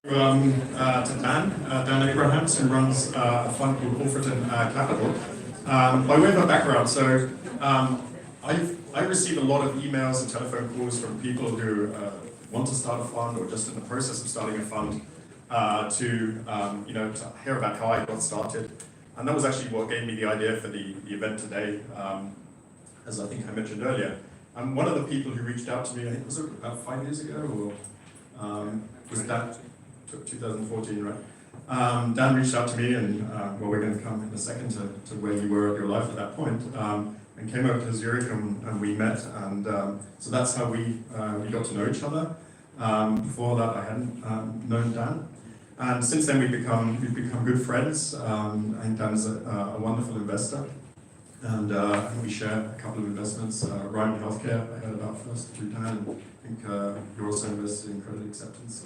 To Dan Abrahams, who runs a fund called Alfreton Capital. By way of a background, so I receive a lot of emails and telephone calls from people who want to start a fund or just in the process of starting a fund to hear about how I got started. And that was actually what gave me the idea for the event today, as I think I mentioned earlier. And one of the people who reached out to me, I think was it about 5 years ago, or was that 2014, right? Dan reached out to me, and well, we're going to come in a second to where you were at your life at that point, and came over to Zurich, and we met, and so that's how we got to know each other. Before that, I hadn't known Dan, and since then we've become good friends. I think Dan is a wonderful investor, and I think we share a couple of investments. Ryan Healthcare, I heard about first through Dan, and I think you're also invested in Credit Acceptance.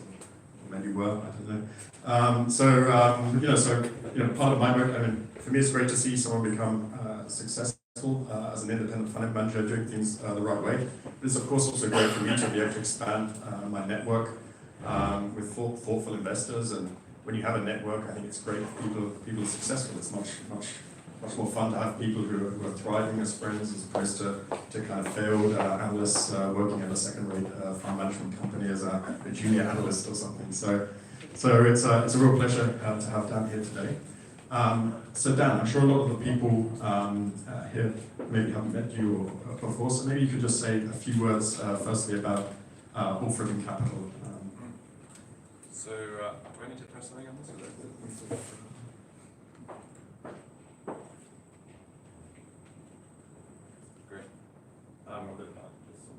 Maybe were, I don't know. So part of my work, I mean, for me it's great to see someone become successful as an independent fund manager doing things the right way. It's of course also great for me to be able to expand my network with thoughtful investors, and when you have a network, I think it's great for people successful. It's much more fun to have people who are thriving as friends as opposed to kind of failed analysts working at a second-rate fund management company as a junior analyst or something. So it's a real pleasure to have Dan here today. So Dan, I'm sure a lot of the people here maybe haven't met you before, so maybe you could just say a few words firstly about Alfreton Capital. So do I need to press something on this?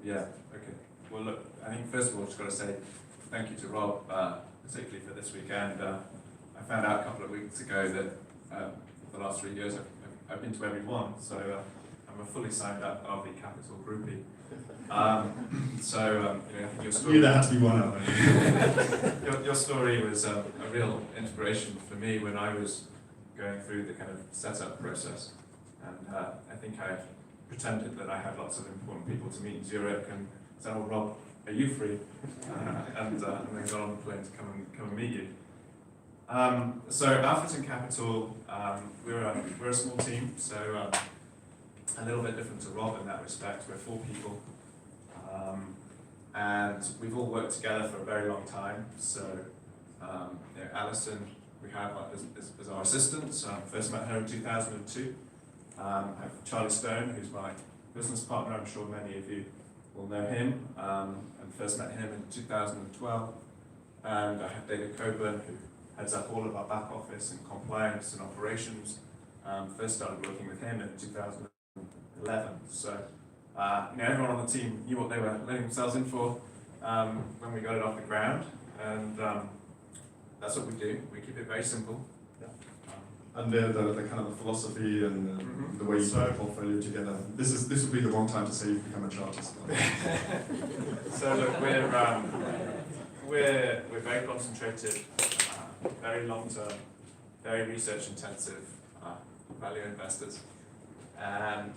Yeah, okay. Well, look, I think first of all, I've just got to say thank you to Rob, particularly for this weekend. I found out a couple of weeks ago that the last 3 years I've been to every one, so I'm a fully signed up RV Capital groupie. I think your story. There had to be one of your story was a real inspiration for me when I was going through the kind of setup process, and I think I pretended that I had lots of important people to meet in Zurich, and said, "Oh, Rob, are you free?" and then got on the plane to come and meet you. So Alfreton Capital, we're a small team, so a little bit different to Rob in that respect. We're 4 people, and we've all worked together for a very long time. So Alison, we had as our assistant. So I first met her in 2002. I have Charlie Stone, who's my business partner. I'm sure many of you will know him, and first met him in 2012. And I have David Coburn, who heads up all of our back office and compliance and operations. First started working with him in 2011. So everyone on the team knew what they were letting themselves in for when we got it off the ground, and that's what we do. We keep it very simple. And the kind of the philosophy and the way you put the portfolio together. This would be the wrong time to say you've become a chartist. So look, we're very concentrated, very long term, very research intensive, value investors, and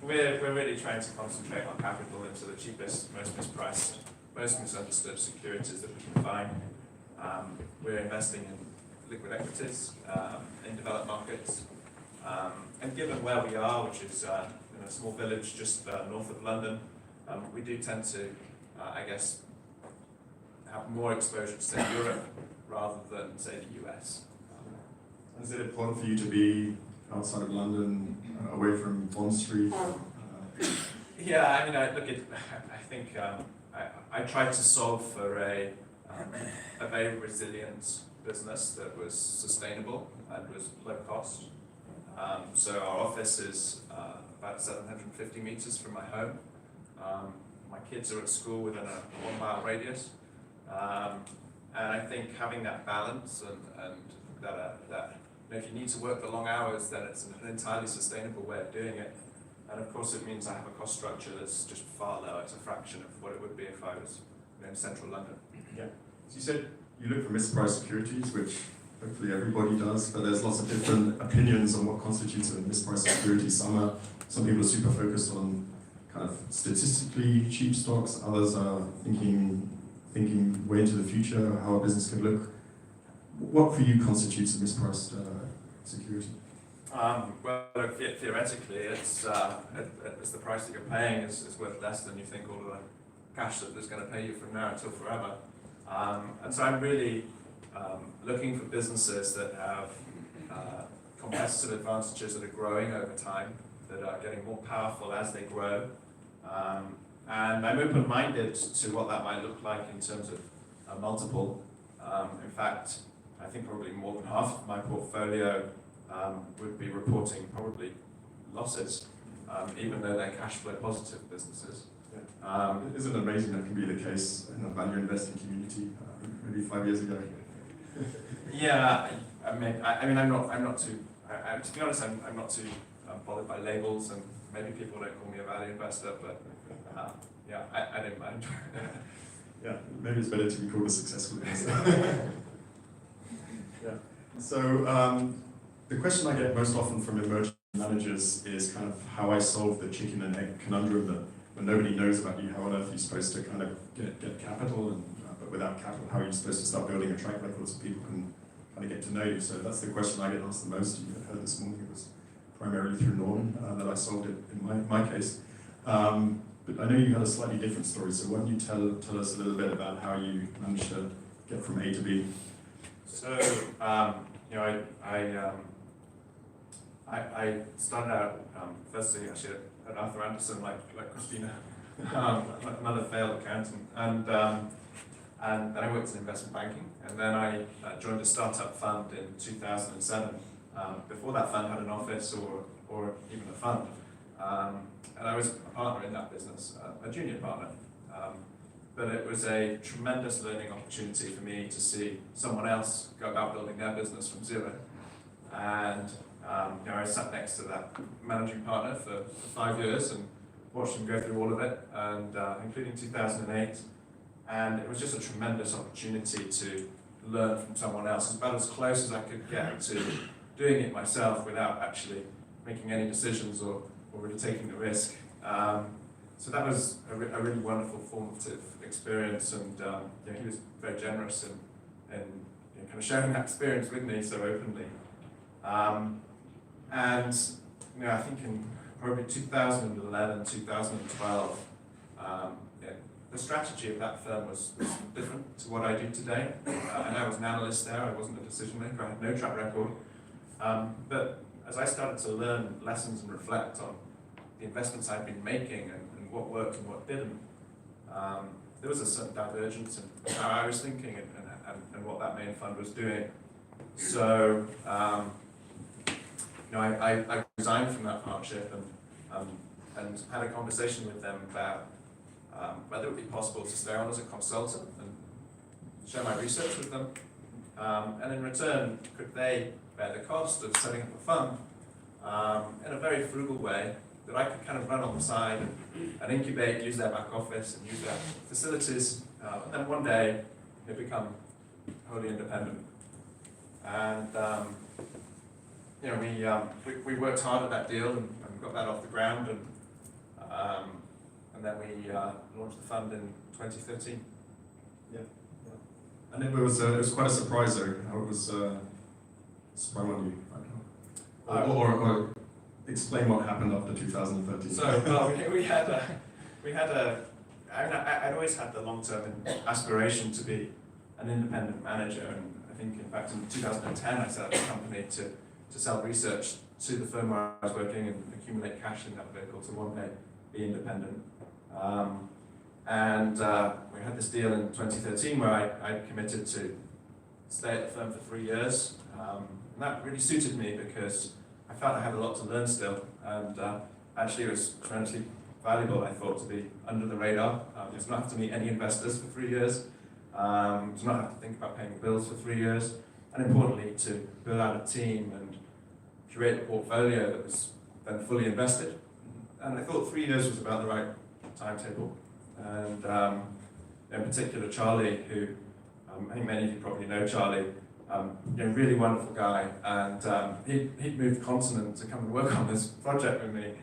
we're really trying to concentrate our capital into the cheapest, most mispriced, most misunderstood securities that we can find. We're investing in liquid equities in developed markets, and given where we are, which is in a small village just north of London, we do tend to, have more exposure to say Europe rather than say the US. Is it important for you to be outside of London, away from Bond Street? Yeah, I mean, I think I tried to solve for a very resilient business that was sustainable and was low cost. So our office is about 750 meters from my home. My kids are at school within a 1 mile radius. And I think having that balance and that if you need to work the long hours, then it's an entirely sustainable way of doing it. And of course it means I have a cost structure that's just far lower. It's a fraction of what it would be if I was in central London. Yeah. So you said you look for mispriced securities, which hopefully everybody does, but there's lots of different opinions on what constitutes a mispriced security. Some people are super focused on kind of statistically cheap stocks, others are thinking thinking way into the future, how a business could look. What for you constitutes a mispriced security? Well, look, theoretically, it's the price that you're paying is worth less than you think all of the cash that is going to pay you from now until forever. And so I'm really looking for businesses that have competitive advantages that are growing over time, that are getting more powerful as they grow. And I'm open-minded to what that might look like in terms of a multiple. In fact, I think probably more than half of my portfolio would be reporting probably losses, even though they're cash flow positive businesses. Isn't it amazing that can be the case in the value investing community maybe 5 years ago? Yeah, I mean, I'm not too. To be honest, I'm not too bothered by labels, and maybe people don't call me a value investor, but yeah, I don't mind. Yeah, maybe it's better to be called a successful investor. Yeah. So the question I get most often from emerging managers is kind of how I solve the chicken and egg conundrum that when nobody knows about you, how on earth are you supposed to kind of get capital, and but without capital, how are you supposed to start building a track record so people can kind of get to know you? So that's the question I get asked the most. You heard this morning, it was primarily through Norman that I solved it in my case. But I know you had a slightly different story, so why don't you tell us a little bit about how you managed to get from A to B? So, you know, I started out firstly actually at Arthur Andersen, like Christina, another failed accountant, and then I worked in investment banking, and then I joined a startup fund in 2007. Before that fund had an office or even a fund, and I was a partner in that business, a junior partner. But it was a tremendous learning opportunity for me to see someone else go about building their business from zero. And you know, I sat next to that managing partner for 5 years and watched him go through all of it, and including 2008. And it was just a tremendous opportunity to learn from someone else, about as close as I could get to doing it myself without actually making any decisions or really taking the risk. So that was a really wonderful formative experience, and you know, he was very generous in you know, kind of sharing that experience with me so openly. And you know, I think in probably 2011, 2012, yeah, the strategy of that firm was different to what I do today. And I was an analyst there, I wasn't a decision maker, I had no track record. But as I started to learn lessons and reflect on the investments I'd been making and what worked and what didn't, there was a certain divergence in how I was thinking and what that main fund was doing. So, you know, I resigned from that partnership and had a conversation with them about whether it would be possible to stay on as a consultant and share my research with them. And in return, could they bear the cost of setting up a fund in a very frugal way that I could kind of run on the side and incubate, use their back office and use their facilities, and then one day you know, become wholly independent. And you know, we worked hard at that deal and got that off the ground, and then we launched the fund in 2013. Yeah. And it was quite a surprise though. How it was sprung on you. Or explain what happened after 2013. So well, I'd always had the long-term aspiration to be an independent manager, and I think in fact in 2010 I set up a company to sell research to the firm where I was working and accumulate cash in that vehicle to one day be independent. And we had this deal in 2013 where I committed to stay at the firm for 3 years. And that really suited me because I felt I had a lot to learn still, and actually it was tremendously valuable, I thought, to be under the radar, to not have to meet any investors for 3 years, to not have to think about paying bills for 3 years, and importantly to build out a team and curate a portfolio that was then fully invested. And I thought 3 years was about the right timetable. And in particular Charlie, who I think many of you probably know Charlie, you know, really wonderful guy, and he'd moved continent to come and work on this project with me.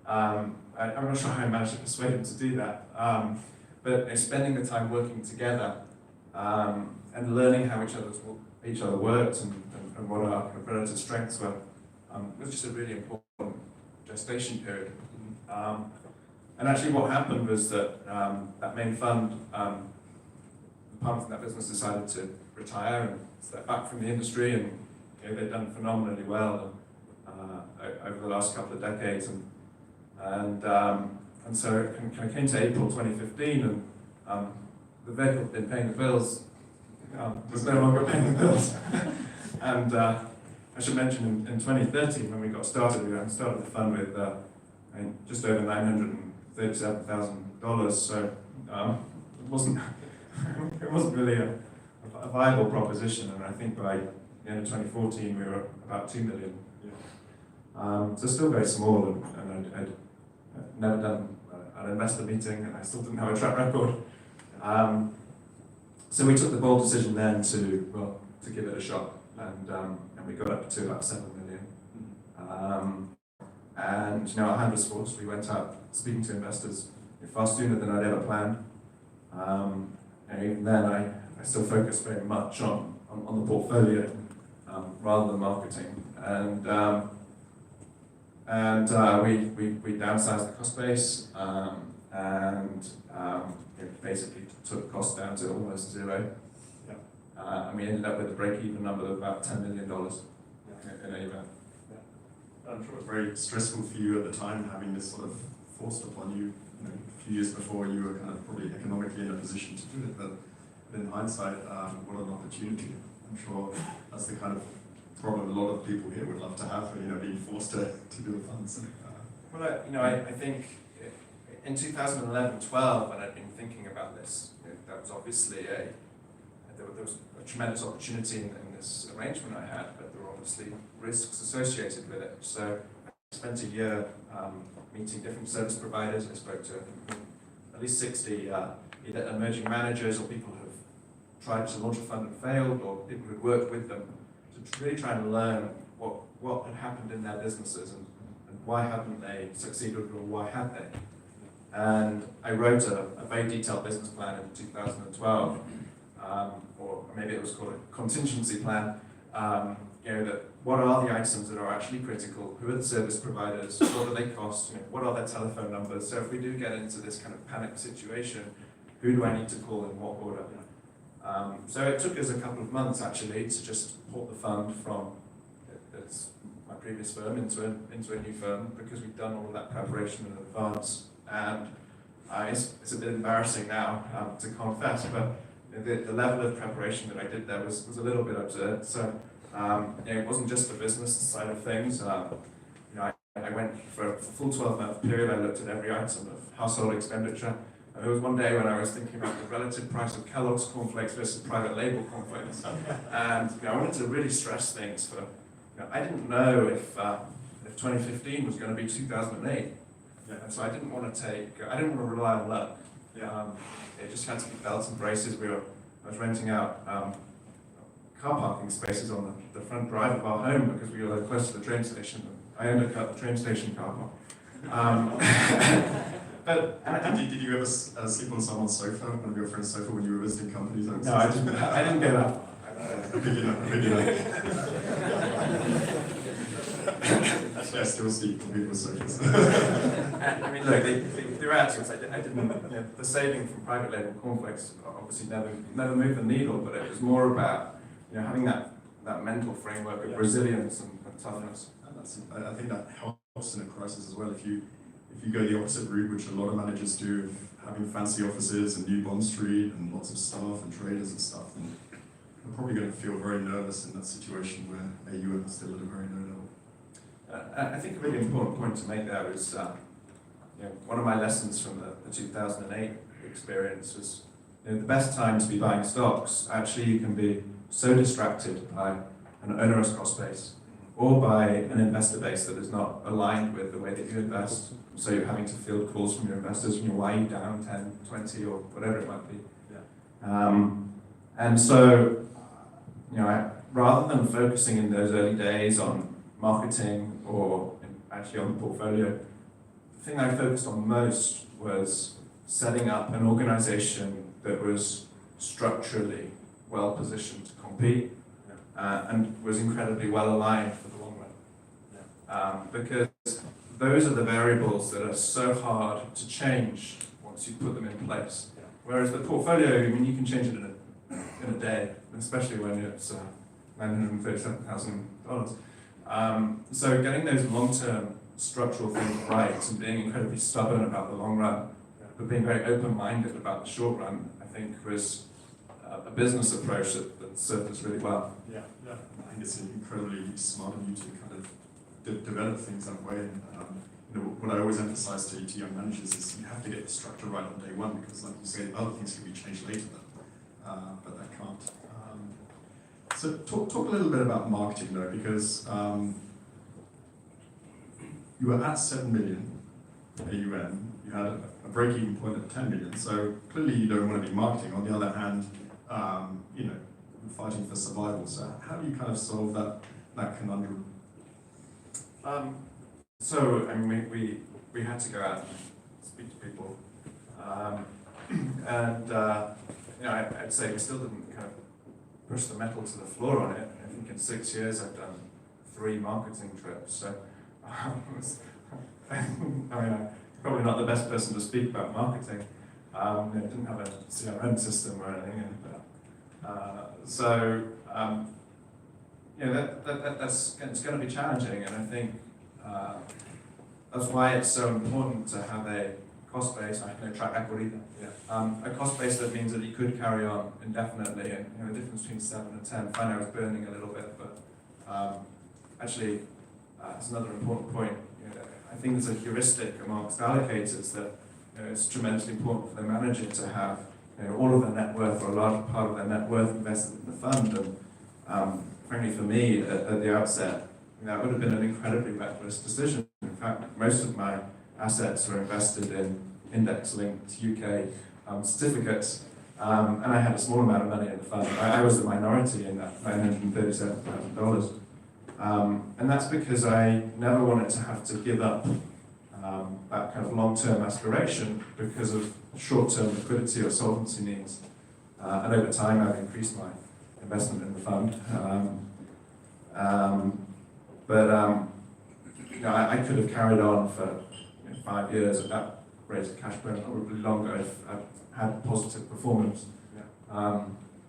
I'm not sure how I managed to persuade him to do that, but spending the time working together and learning how each other worked and what our kind of relative strengths were. It was just a really important gestation period. And actually what happened was that that main fund, the partners in that business decided to retire and step back from the industry, and they'd done phenomenally well over the last couple of decades. And so it kind of came to April 2015, and the vehicle had been paying the bills, was no longer paying the bills. And I should mention in 2013, when we got started, we started the fund with just over $937,000. So it wasn't really a viable proposition. And I think by the end of 2014, we were about $2 million. So still very small, and I'd never done an investor meeting, and I still didn't have a track record. So we took the bold decision then to give it a shot, and we got up to about $7 million. And our hand was forced. We went out speaking to investors far sooner than I'd ever planned. And even then, I still focused very much on the portfolio rather than marketing. And we downsized the cost base, and basically took costs down to almost zero. And we ended up with a break-even number of about $10 million in AUM. I'm sure it was very stressful for you at the time, having this sort of forced upon you. A few years before, you were kind of probably economically in a position to do it, but in hindsight, what an opportunity. I'm sure that's the kind of problem a lot of people here would love to have, being forced to do a fund. So, I think in 2011-12, when I'd been thinking about this, that was obviously there was a tremendous opportunity in this arrangement I had, but there were obviously risks associated with it. So I spent a year meeting different service providers. I spoke to at least 60 either emerging managers or people who have tried to launch a fund and failed, or people who had worked with them, to really try and learn what had happened in their businesses and why hadn't they succeeded, or why had they. And I wrote a very detailed business plan in 2012, or maybe it was called a contingency plan. That what are the items that are actually critical? Who are the service providers? What do they cost? What are their telephone numbers? So if we do get into this kind of panic situation, who do I need to call in what order? So it took us a couple of months actually to just port the fund from my previous firm into a new firm, because we've done all of that preparation in advance. And it's a bit embarrassing now to confess, but the level of preparation that I did there was a little bit absurd. So it wasn't just the business side of things. I went for a full 12-month period. I looked at every item of household expenditure. There was one day when I was thinking about the relative price of Kellogg's cornflakes versus private label cornflakes, and I wanted to really stress things. I didn't know if 2015 was going to be 2008. And so I didn't want to rely on luck. It just had to be belts and braces. I was renting out car parking spaces on the front drive of our home because we were close to the train station. I owned a train station car park. Did you ever sleep on someone's sofa, one of your friend's sofa, when you were visiting companies? No, I didn't get that. Actually, I still sleep on people's sofas. Look, the reality was I didn't. The saving from private label cornflakes obviously never moved the needle, but it was more about having that mental framework of resilience and toughness. And I think that helps in a crisis as well. If you go the opposite route, which a lot of managers do, of having fancy offices and New Bond Street and lots of staff and traders and stuff, then you're probably going to feel very nervous in that situation where AUM is still at a very low level. I think a really important point to make there is one of my lessons from the 2008 experience was the best time to be buying stocks. Actually, you can be so distracted by an onerous cost base or by an investor base that is not aligned with the way that you invest. So you're having to field calls from your investors, why are you down 10, 20, or whatever it might be. And so, rather than focusing in those early days on marketing or actually on the portfolio, the thing I focused on most was setting up an organization that was structurally well positioned to compete, and was incredibly well aligned for the long run. Because those are the variables that are so hard to change once you put them in place. Whereas the portfolio, I mean, you can change it in a day, especially when it's $937,000. So getting those long-term structural things right and being incredibly stubborn about the long run, but being very open-minded about the short run, I think was a business approach that served us really well. Yeah. I think it's incredibly smart of you to kind of develop things that way. What I always emphasize to young managers is you have to get the structure right on day one, because, like you say, other things can be changed later, but that can't. So talk a little bit about marketing though, because you were at 7 million AUM, you had a break-even point of 10 million, so clearly you don't want to be marketing. On the other hand, you're fighting for survival. So how do you kind of solve that conundrum? So, I mean, we had to go out and speak to people, and I'd say we still didn't kind of push the metal to the floor on it. I think in 6 years I've done 3 marketing trips, so I mean, I'm probably not the best person to speak about marketing. I didn't have a CRM system or anything, and that's it's going to be challenging, and I think that's why it's so important to have a cost base. I have no track record either. A cost base that means that you could carry on indefinitely, and the difference between 7 and 10. Fine, I was burning a little bit, but actually, that's another important point. I think there's a heuristic amongst allocators that it's tremendously important for the manager to have all of their net worth or a large part of their net worth invested in the fund. And frankly, for me, at the outset, that would have been an incredibly reckless decision. In fact, most of my assets were invested in index-linked UK certificates, and I had a small amount of money in the fund. I was the minority in that $937,000. And that's because I never wanted to have to give up that kind of long-term aspiration because of short-term liquidity or solvency needs. And over time, I've increased my investment in the fund. I could have carried on for 5 years at that rate of cash burn, probably longer if I had positive performance.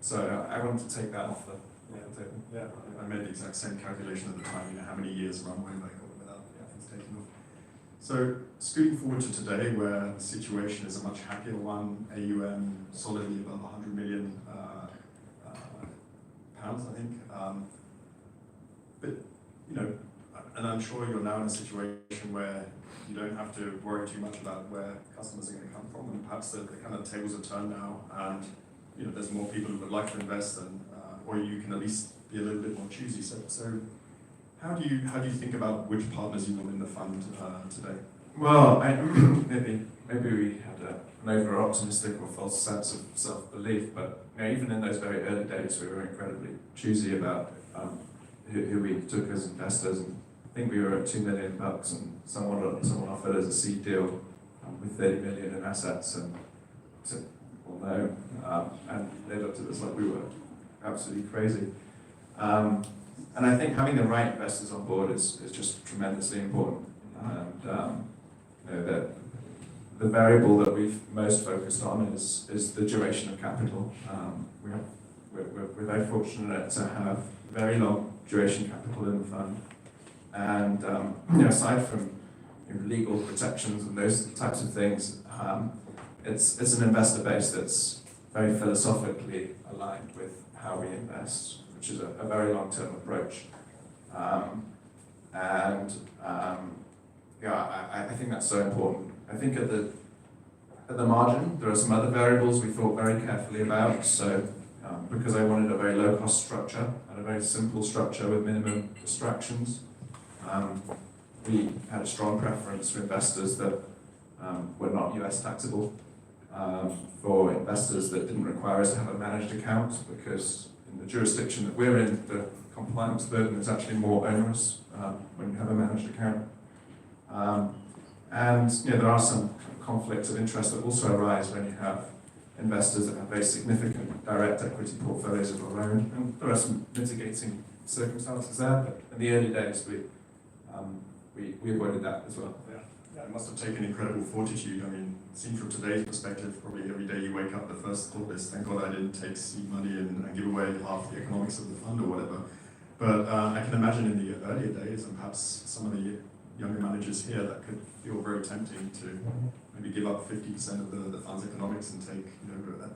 So I wanted to take that off the table. Yeah, I made the exact same calculation at the time, how many years runway I got without things taking off. So scooting forward to today, where the situation is a much happier one, AUM solidly above 100 million pounds, I think. And I'm sure you're now in a situation where you don't have to worry too much about where customers are going to come from, and perhaps the kind of tables are turned now, and there's more people who would like to invest, and or you can at least be a little bit more choosy. So how do you think about which partners you want in the fund today? Well, maybe we had an over-optimistic or false sense of self-belief, but even in those very early days, we were incredibly choosy about who we took as investors. And I think we were at $2 million, and someone offered us a seed deal with 30 million in assets, and said, well, no, and they looked at us like we were absolutely crazy. And I think having the right investors on board is just tremendously important. And the variable that we've most focused on is the duration of capital. We're very fortunate to have very long duration capital in the fund, and aside from legal protections and those types of things, it's an investor base that's very philosophically aligned with how we invest, which is a very long-term approach. I think that's so important. I think at the margin, there are some other variables we thought very carefully about. So, because I wanted a very low-cost structure and a very simple structure with minimum distractions, we had a strong preference for investors that were not US taxable, for investors that didn't require us to have a managed account, because in the jurisdiction that we're in, the compliance burden is actually more onerous when you have a managed account. And there are some conflicts of interest that also arise when you have investors that have very significant direct equity portfolios of our own, and there are some mitigating circumstances there, but in the early days we avoided that as well. Yeah, it must have taken incredible fortitude. I mean, seen from today's perspective, probably every day you wake up, the first thought is, thank God I didn't take seed money and give away half the economics of the fund or whatever. But I can imagine in the earlier days, and perhaps some of the younger managers here, that could feel very tempting to maybe give up 50% of the fund's economics and take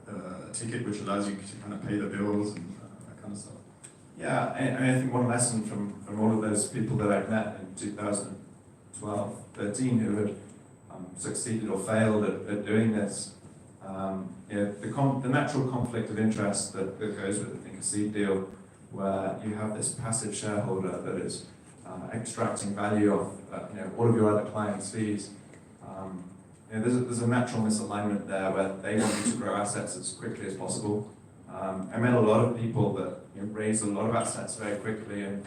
a ticket which allows you to kind of pay the bills and that kind of stuff. Yeah, I think one lesson from all of those people that I've met in 2012, 13 who had succeeded or failed at doing this, the natural conflict of interest that goes with, I think, a seed deal, where you have this passive shareholder that is extracting value off all of your other clients' fees. There's a natural misalignment there where they want you to grow assets as quickly as possible. I met a lot of people that raised a lot of assets very quickly, and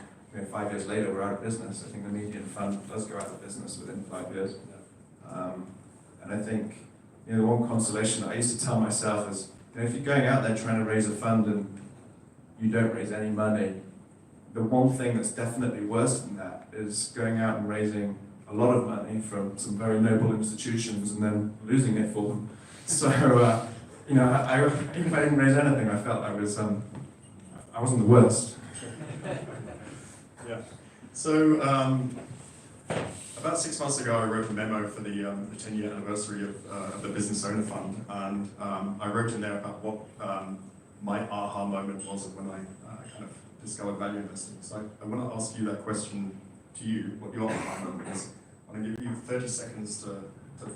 5 years later we're out of business. I think the median fund does go out of business within 5 years. And I think the one consolation that I used to tell myself is, if you're going out there trying to raise a fund and you don't raise any money, the one thing that's definitely worse than that is going out and raising a lot of money from some very noble institutions and then losing it for them. So, even if I didn't raise anything, I felt I wasn't the worst. Yeah. So, about 6 months ago, I wrote a memo for the 10-year anniversary of the Business Owner Fund, and I wrote in there about what my aha moment was when I kind of discovered value investing. So I want to ask you that question to you, what your aha moment is. I want to give you 30 seconds to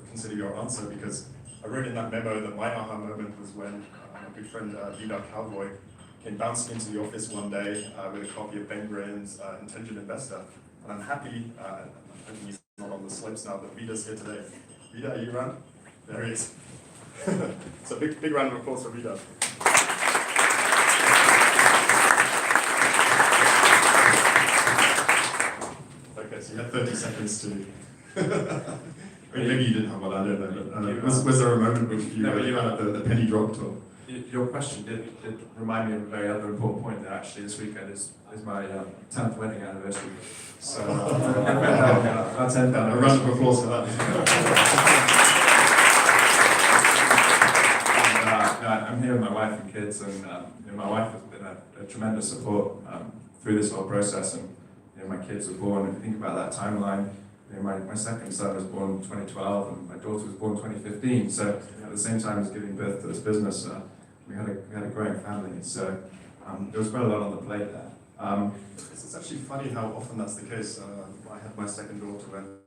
consider your answer, because I wrote in that memo that my aha moment was when my good friend Vida Cowboy came bouncing into the office one day with a copy of Ben Graham's Intelligent Investor. And I'm happy, I'm hoping he's not on the slopes now, but Vida's here today. Vida, are you around? There he is. So big round of applause for Vida. Okay, so you had 30 seconds to... Maybe you didn't have one, I don't know. But, was there a moment which you had the penny dropped? Or? Your question did remind me of a very other important point, that actually this weekend is my 10th wedding anniversary. So our 10th anniversary. A round of applause for that. I'm here with my wife and kids, and my wife has been a tremendous support through this whole process, and my kids were born. If you think about that timeline, my second son was born in 2012, and my daughter was born in 2015. So at the same time as giving birth to this business, we had a growing family. So there was quite a lot on the plate there. It's actually funny how often that's the case. I had my second daughter when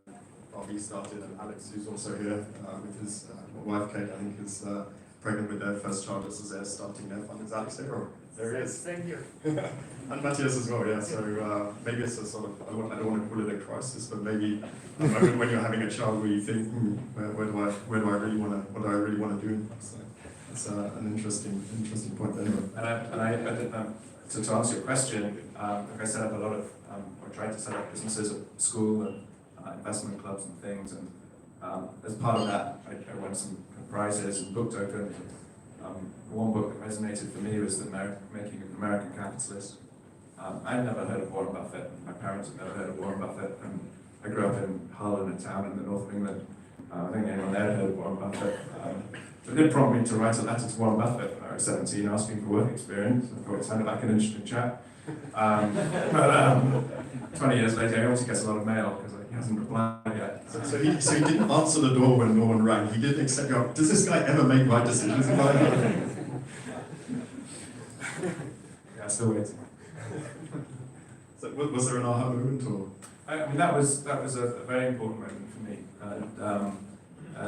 RB started, and Alex, who's also here with his wife Kate, I think is pregnant with their first child just as they're starting their fund. Is Alex here? Or there he is. Thank you. And Matthias as well, yeah. So maybe it's a sort of, I don't want to call it a crisis, but maybe a moment when you're having a child where you think, where do I really want to do? So it's an interesting point there. And to answer your question, I set up a lot of, I tried to set up businesses at school and investment clubs and things, and as part of that, I won some prizes and book tokens. One book that resonated for me was The Making of an American Capitalist. I'd never heard of Warren Buffett. My parents had never heard of Warren Buffett, and I grew up in Hull, in a town in the north of England. I don't think anyone there had heard of Warren Buffett. So it did prompt me to write a letter to Warren Buffett when I was 17, asking for work experience. I thought it sounded like an interesting chat. But 20 years later, he obviously gets a lot of mail because he hasn't replied yet. So he didn't answer the door when no one rang. He didn't accept your. Does this guy ever make right decisions? Yeah, still waiting. So was there an aha moment, or? I mean, that was a very important moment for me,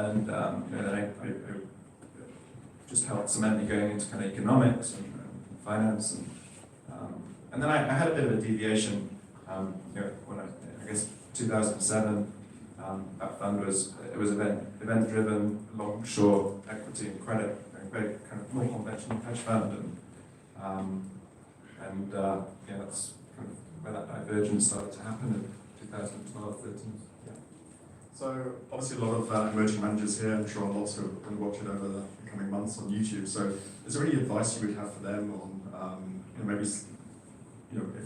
and I just helped cement me going into kind of economics and finance, and then I had a bit of a deviation. When I guess 2007, that fund was event driven, long short equity and credit, very kind of more conventional hedge fund, and that's kind of where that divergence started to happen in 2012, 13. Yeah. So obviously a lot of emerging managers here, I'm sure lots who will watch it over the coming months on YouTube. So is there any advice you would have for them on, maybe, if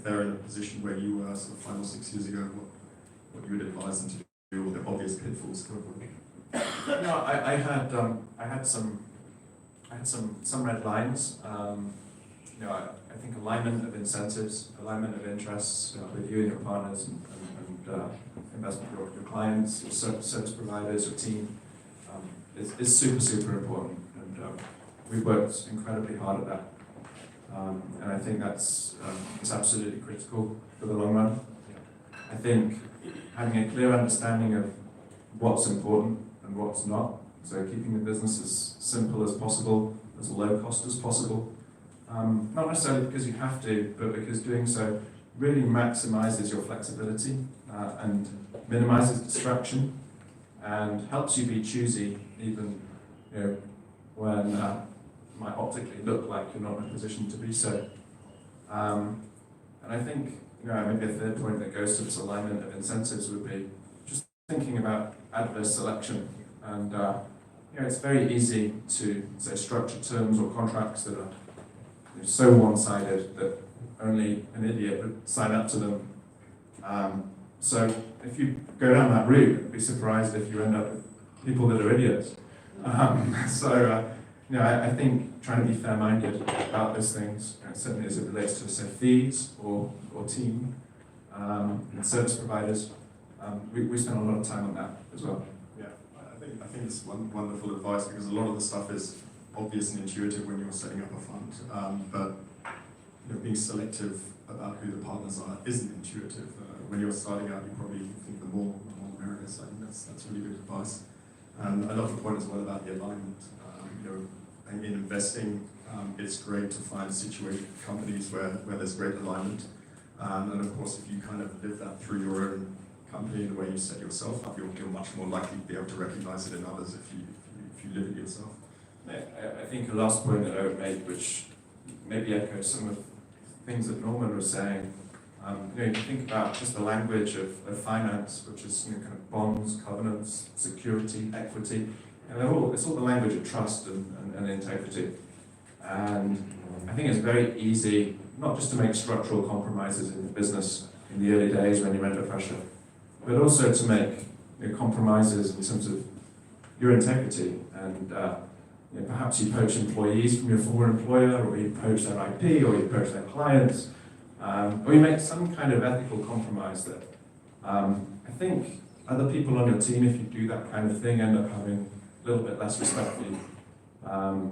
they're in a position where you were sort of 5 or 6 years ago, what you would advise them to do, or the obvious pitfalls to avoid? No, I had some red lines. I think alignment of incentives, alignment of interests with you and your partners and investment your clients, your service providers, your team is super important. And we've worked incredibly hard at that. And I think that's it's absolutely critical for the long run. I think having a clear understanding of what's important and what's not, so keeping the business as simple as possible, as low cost as possible, not necessarily because you have to, but because doing so really maximizes your flexibility and minimizes distraction and helps you be choosy even when it might optically look like you're not in a position to be so. And I think maybe a third point that goes to this alignment of incentives would be just thinking about adverse selection. And it's very easy to say structure terms or contracts that are so one-sided that only an idiot would sign up to them. So if you go down that route, I'd be surprised if you end up with people that are idiots. I think trying to be fair-minded about those things, certainly as it relates to, say, fees or team and service providers, we spend a lot of time on that as well. Yeah, I think it's wonderful advice, because a lot of the stuff is obvious and intuitive when you're setting up a fund, but being selective about who the partners are isn't intuitive. When you're starting out, you probably think the more the merrier. So I think that's really good advice. And I love the point as well about the alignment. In investing, it's great to find companies where there's great alignment. And of course, if you kind of live that through your own company, the way you set yourself up, you're much more likely to be able to recognize it in others if you live it yourself. Yeah, I think the last point that I would make, which maybe echoes some of the things that Norman was saying, you think about just the language of finance, which is kind of bonds, covenants, security, equity, and it's all the language of trust and integrity. And I think it's very easy not just to make structural compromises in the business in the early days when you're under pressure, but also to make compromises in terms of your integrity. And perhaps you poach employees from your former employer, or you poach their IP, or you poach their clients, or you make some kind of ethical compromise that I think other people on your team, if you do that kind of thing, end up having a little bit less respect for you.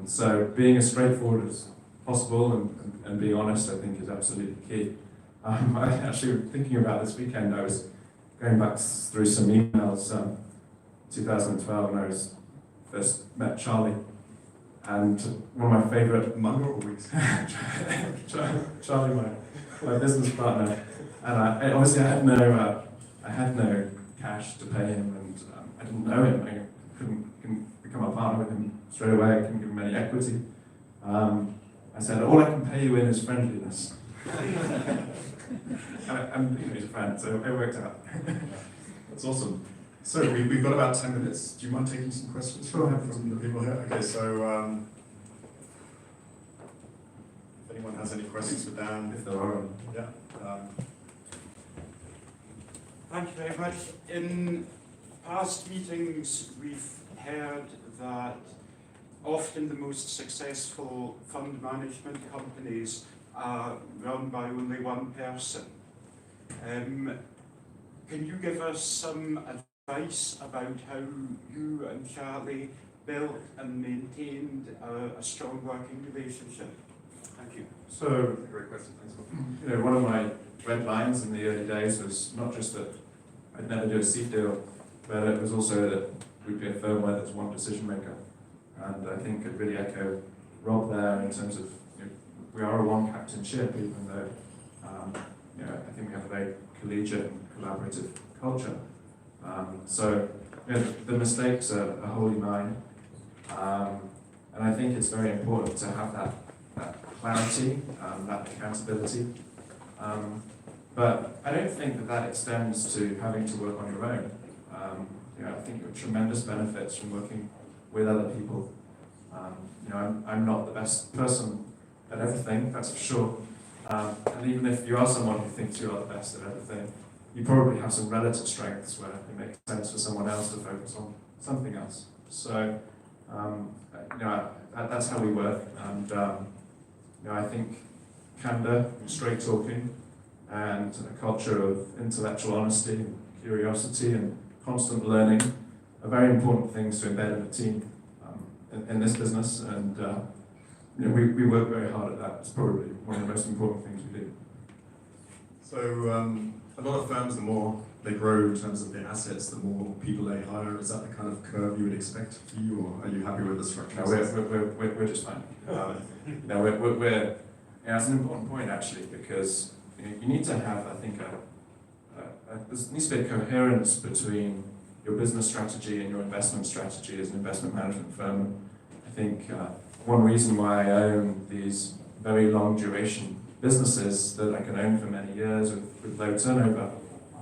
So being as straightforward as possible and being honest, I think, is absolutely key. I actually, thinking about this weekend, I was going back through some emails, 2012, when I first met Charlie. And one of my favourite month or weeks. Charlie, my business partner, and obviously I had no cash to pay him, and I didn't know him. I couldn't become a partner with him straight away. I couldn't give him any equity. I said, all I can pay you in is friendliness. and he's a friend, so it worked out. That's awesome. So we've got about 10 minutes. Do you mind taking some questions from the people here? Okay, so if anyone has any questions for Dan, if there are, yeah. Thank you very much. In past meetings, we've heard that often the most successful fund management companies are run by only one person. Can you give us some advice about how you and Charlie built and maintained a strong working relationship? Thank you. So, great question. Thanks. One of my red lines in the early days was not just that I'd never do a seed deal, but it was also that we'd be a firm where there's one decision maker. And I think I'd really echo Rob there in terms of we are a one captain ship, even though I think we have a very collegiate and collaborative culture. So the mistakes are wholly mine, and I think it's very important to have that clarity, that accountability. But I don't think that extends to having to work on your own. I think there are tremendous benefits from working with other people. I'm not the best person at everything, that's for sure. And even if you are someone who thinks you are the best at everything, you probably have some relative strengths where it makes sense for someone else to focus on something else. So, that's how we work. And I think candor, straight talking, and a culture of intellectual honesty, and curiosity, and constant learning are very important things to embed in a team in this business. And we work very hard at that. It's probably one of the most important things we do. So a lot of firms, the more they grow in terms of their assets, the more people they hire. Is that the kind of curve you would expect for you, or are you happy with the structure? No, we're just fine. It's an important point actually, because you need to have, I think, there needs to be a coherence between your business strategy and your investment strategy as an investment management firm. I think one reason why I own these very long duration businesses that I can own for many years with low turnover,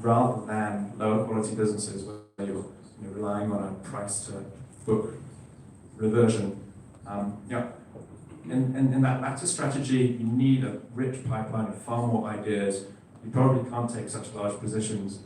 rather than lower quality businesses where you're relying on a price to book reversion. In that latter strategy, you need a rich pipeline of far more ideas. You probably can't take such large positions,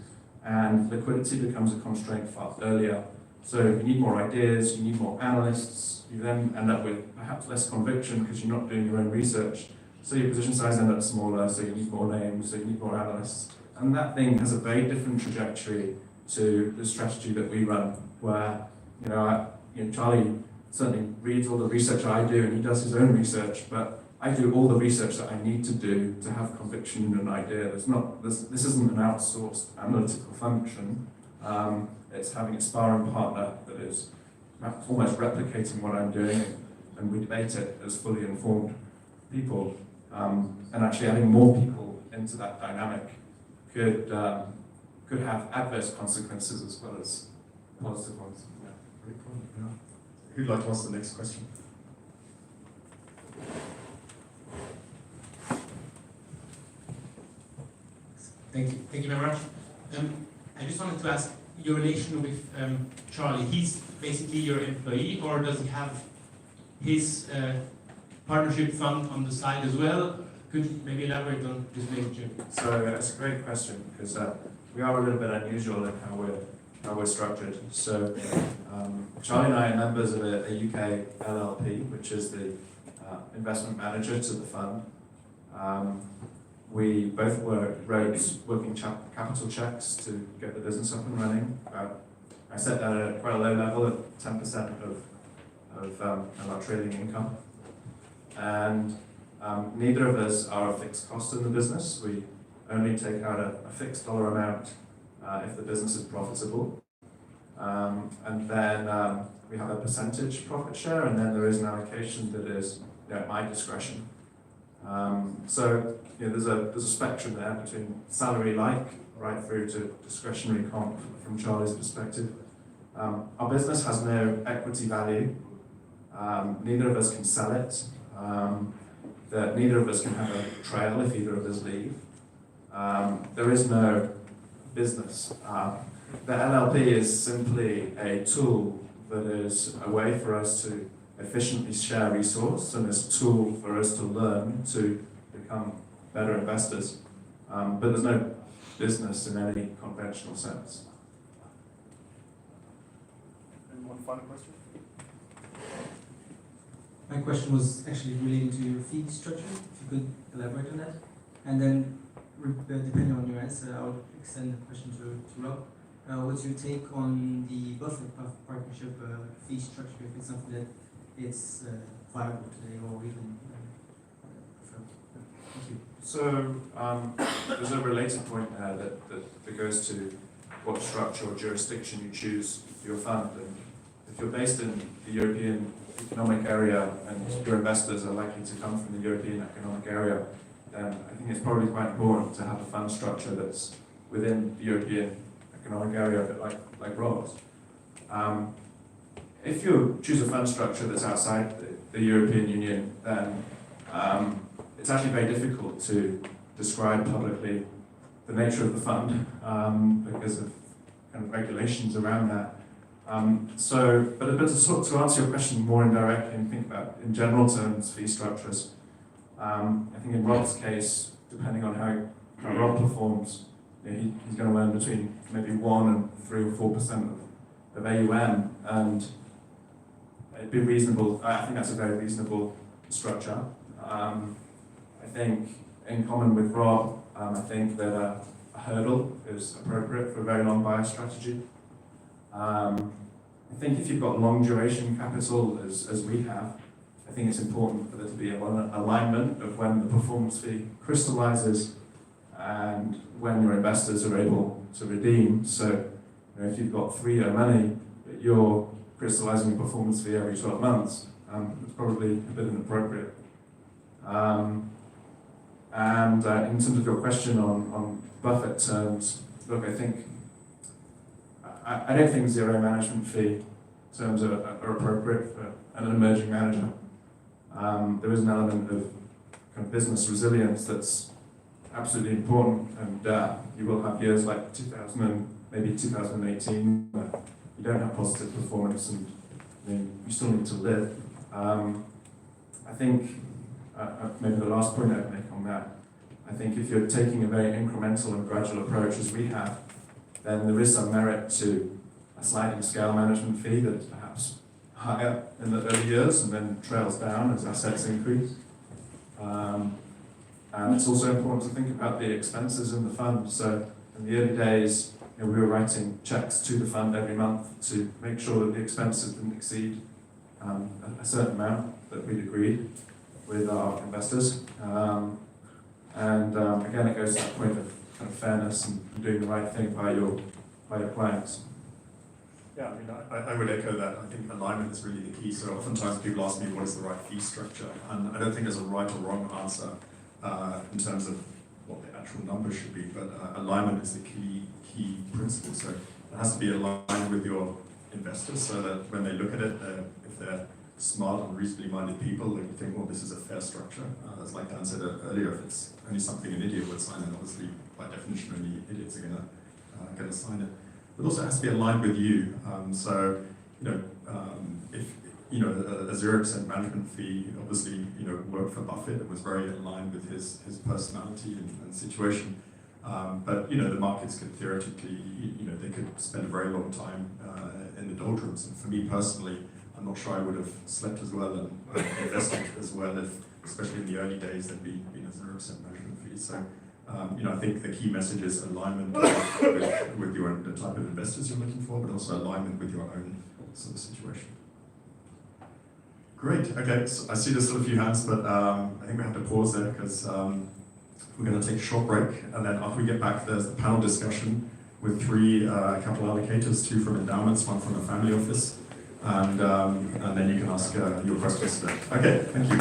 and liquidity becomes a constraint far earlier. So you need more ideas, you need more analysts, you then end up with perhaps less conviction because you're not doing your own research. So your position size ends up smaller, so you need more names, so you need more analysts. And that thing has a very different trajectory to the strategy that we run, where Charlie certainly reads all the research I do, and he does his own research, but I do all the research that I need to do to have conviction in an idea. This isn't an outsourced analytical function. It's having a sparring partner that is almost replicating what I'm doing, and we debate it as fully informed people. And actually adding more people into that dynamic could have adverse consequences as well as positive ones. Yeah, very cool. Yeah. Who'd like to ask the next question? Thank you very much. I just wanted to ask your relation with Charlie. He's basically your employee, or does he have his partnership fund on the side as well? Could you maybe elaborate on this relationship? So that's a great question, because we are a little bit unusual in how we're structured. So Charlie and I are members of a UK LLP, which is the investment manager to the fund. We both wrote working capital checks to get the business up and running. I set that at quite a low level at 10% of our trading income. And neither of us are a fixed cost in the business. We only take out a fixed dollar amount if the business is profitable. And then we have a percentage profit share, and then there is an allocation that is at my discretion. So there's a spectrum there between salary-like right through to discretionary comp from Charlie's perspective. Our business has no equity value. Neither of us can sell it. That neither of us can have a trail if either of us leave. There is no business. The LLP is simply a tool that is a way for us to efficiently share resource, and is a tool for us to learn to become better investors. But there's no business in any conventional sense. And one final question? My question was actually relating to your fee structure, if you could elaborate on that. And then, depending on your answer, I would extend the question to Rob. What's your take on the Buffett partnership fee structure, if it's something that it's viable today or even preferable? Thank you. So there's a related point there that goes to what structure or jurisdiction you choose for your fund. And if you're based in the European economic area and your investors are likely to come from the European economic area, then I think it's probably quite important to have a fund structure that's within the European economic area, a bit like Rob's. If you choose a fund structure that's outside the European Union, then it's actually very difficult to describe publicly the nature of the fund because of kind of regulations around that. But to answer your question more indirectly and think about, in general terms, fee structures, I think in Rob's case, depending on how Rob performs, he's going to earn between maybe 1 and 3 or 4% of AUM, and it'd be reasonable. I think that's a very reasonable structure. I think, in common with Rob, I think that a hurdle is appropriate for a very long bias strategy. I think if you've got long duration capital, as we have, I think it's important for there to be an alignment of when the performance fee crystallizes and when your investors are able to redeem. So if you've got 3-year money, but you're crystallizing a performance fee every 12 months, it's probably a bit inappropriate. In terms of your question on Buffett terms, look, I don't think 0 management fee terms are appropriate for an emerging manager. There is an element of kind of business resilience that's absolutely important, and you will have years like 2000 and maybe 2018 where you don't have positive performance and you still need to live. I think maybe the last point I'd make on that, I think if you're taking a very incremental and gradual approach as we have, then there is some merit to a sliding scale management fee that's perhaps higher in the early years and then trails down as assets increase. And it's also important to think about the expenses in the fund. So in the early days, we were writing checks to the fund every month to make sure that the expenses didn't exceed a certain amount that we'd agreed with our investors. Again, it goes to that point of kind of fairness and doing the right thing by your clients. Yeah, I would echo that. I think alignment is really the key. So oftentimes people ask me what is the right fee structure, and I don't think there's a right or wrong answer in terms of what the actual number should be, but alignment is the key principle. So it has to be aligned with your investors so that when they look at it, if they're smart and reasonably minded people, they think, well, this is a fair structure. As like Dan said earlier, if it's only something an idiot would sign, then obviously by definition only idiots are going to sign it. But also it has to be aligned with you. If a 0% management fee obviously worked for Buffett, it was very aligned with his personality and situation. But the markets could theoretically, they could spend a very long time in the doldrums. And for me personally, I'm not sure I would have slept as well and invested as well if, especially in the early days, there'd be 0% management fees. So, I think the key message is alignment with the type of investors you're looking for, but also alignment with your own sort of situation. Great. Okay. So I see there's still a few hands, but I think we have to pause there because we're going to take a short break, and then after we get back, there's the panel discussion with 3 capital allocators, 2 from endowments, 1 from a family office. And then you can ask your questions today. Okay, thank you.